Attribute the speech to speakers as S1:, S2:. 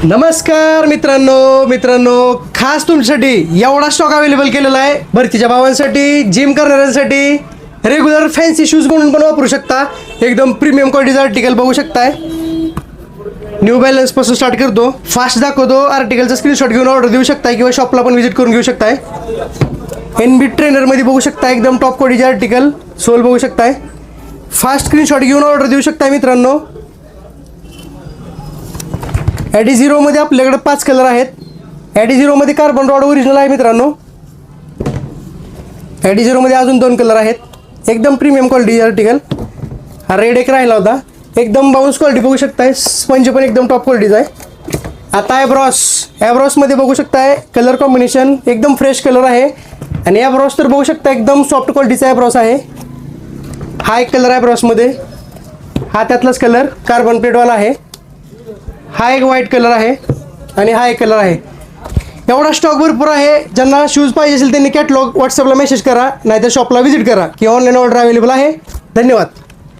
S1: नमस्कार मित्रांनो खास तुमच्यासाठी एवढा स्टॉक अवेलेबल केलेला आहे भरतीच्या भावांसाठी, जिम करणाऱ्यांसाठी, रेग्युलर फॅन्सी शूज म्हणून पण वापरू शकता. एकदम प्रीमियम क्वालिटीचा आर्टिकल बघू शकताय. न्यू बॅलन्स पासून स्टार्ट करतो, फास्ट दाखवतो. आर्टिकलचा स्क्रीनशॉट घेऊन ऑर्डर देऊ शकताय किंवा शॉपला पण व्हिजिट करून घेऊ शकताय. NB ट्रेनरमध्ये बघू शकता एकदम टॉप क्वालिटीचे आर्टिकल, सोल बघू शकताय. फास्ट स्क्रीनशॉट घेऊन ऑर्डर देऊ शकताय मित्रांनो. AD0 मध्ये आपल्याकडे 5 कलर आहेत. AD0 मध्ये कार्बन रॉड ओरिजिनल आहे मित्रांनो. AD0 मध्ये अजून 2 कलर आहेत. एकदम प्रीमियम क्वालिटी आर्टिकल. हा रेड एक राहिला होता. एकदम बाउन्स क्वालिटी बघू शकताय. स्पंज पण एकदम टॉप क्वालिटीचा आहे. आता ॲब्रॉस मध्ये बघू शकताय कलर कॉम्बिनेशन एकदम फ्रेश कलर आहे. आणि ॲब्रॉस तर बघू शकता एकदम सॉफ्ट क्वालिटीचा ॲब्रॉस आहे. हा एक कलर ॲब्रॉसमध्ये, हा त्यातलाच कलर कार्बन प्लेटवाला आहे. हा एक व्हाईट कलर आहे आणि हा एक कलर आहे. एवढा स्टॉक भरपूर आहे. ज्यांना शूज पाहिजे असेल त्यांनी कॅटलॉग व्हॉट्सअपला मेसेज करा, नाहीतर शॉपला व्हिजिट करा किंवा ऑनलाईन ऑर्डर अवेलेबल आहे. धन्यवाद.